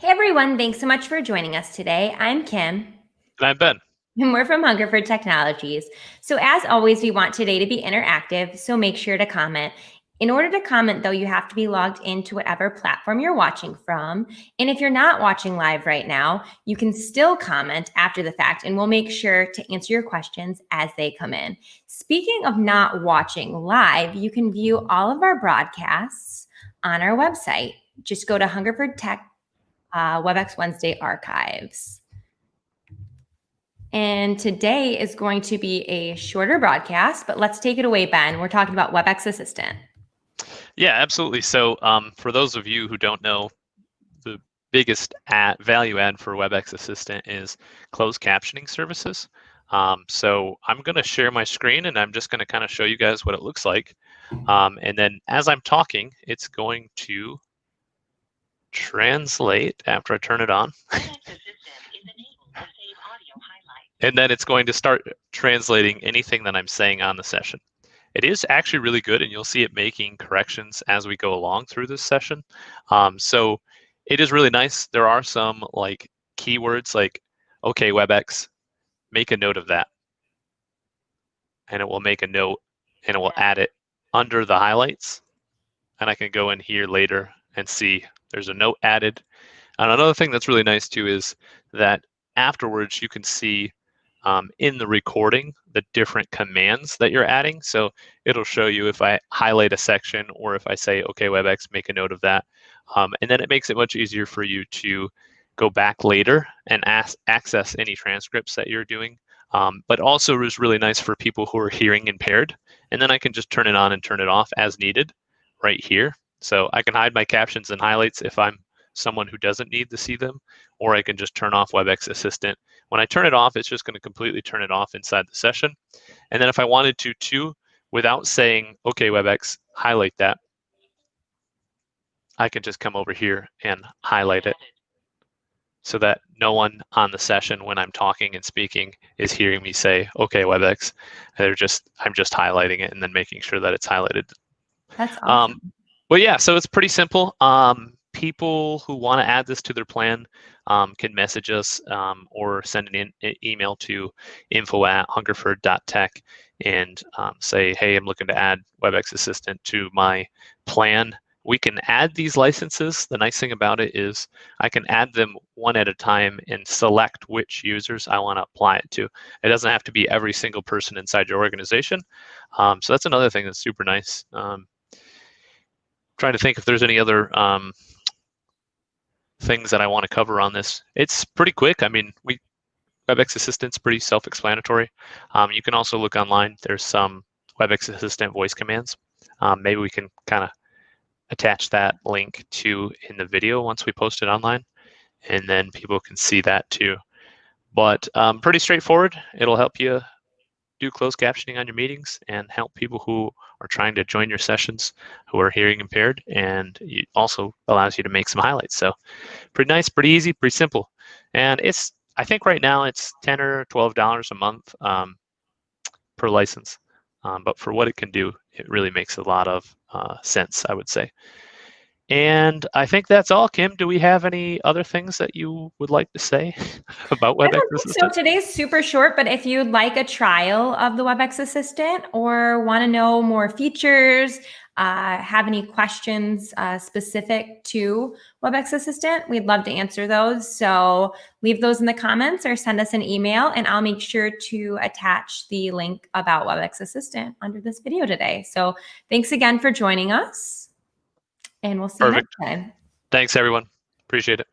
Hey everyone, thanks so much for joining us today. I'm Kim, And I'm Ben. and we're from Hungerford Technologies. So, as always, we want today to be interactive, so make sure to comment. In order to comment, though, you have to be logged into whatever platform you're watching from. And if you're not watching live right now, you can still comment after the fact, and we'll make sure to answer your questions as they come in. Speaking of not watching live, you can view all of our broadcasts on our website. Just go to Hungerford Tech Webex Wednesday archives. And today is going to be a shorter broadcast, but let's take it away, Ben. We're talking about Webex Assistant. Yeah, absolutely. So for those of you who don't know, the biggest value add for Webex Assistant is closed captioning services. So I'm going to share my screen and I'm just going to kind of show you guys what it looks like. And then as I'm talking, it's going to translate after I turn it on. And then it's going to start translating anything that I'm saying on the session. It is actually really good, and you'll see it making corrections as we go along through this session. So it is really nice. There are some like keywords like, okay, WebEx, make a note of that. And it will make a note and it will add it under the highlights. And I can go in here later and see there's a note added. And another thing that's really nice too is that afterwards you can see in the recording the different commands that you're adding. So it'll show you if I highlight a section or if I say, okay, WebEx, make a note of that. And then it makes it much easier for you to go back later and access any transcripts that you're doing. But also is really nice for people who are hearing impaired. And then I can just turn it on and turn it off as needed right here. So I can hide my captions and highlights if I'm someone who doesn't need to see them, or I can just turn off Webex Assistant. When I turn it off, it's just going to completely turn it off inside the session. And then if I wanted to too, without saying, okay, WebEx, highlight that, I can just come over here and highlight it so that no one on the session when I'm talking and speaking is hearing me say, okay, WebEx. I'm just highlighting it and then making sure that it's highlighted. That's awesome. Well, yeah, so it's pretty simple. People who want to add this to their plan can message us or send an email to info@hungerford.tech and say, hey, I'm looking to add Webex Assistant to my plan. We can add these licenses. The nice thing about it is I can add them one at a time and select which users I want to apply it to. It doesn't have to be every single person inside your organization. So that's another thing that's super nice. Trying to think if there's any other things that I want to cover on this. It's pretty quick. I mean, Webex Assistant's pretty self-explanatory. You can also look online. There's some Webex Assistant voice commands. Maybe we can kind of attach that link to in the video once we post it online, and then people can see that too. But pretty straightforward. It'll help you do closed captioning on your meetings and help people who are trying to join your sessions who are hearing impaired, and it also allows you to make some highlights. So pretty nice, pretty easy, pretty simple. And I think right now it's $10 or $12 a month per license. But for what it can do, it really makes a lot of sense, I would say. And I think that's all. Kim, do we have any other things that you would like to say about I Webex don't think so. Assistant? Today's super short, but if you'd like a trial of the Webex Assistant or want to know more features, have any questions specific to Webex Assistant, we'd love to answer those. So leave those in the comments or send us an email, and I'll make sure to attach the link about Webex Assistant under this video today. So thanks again for joining us, and we'll see you next Perfect. time. Thanks, everyone. Appreciate it.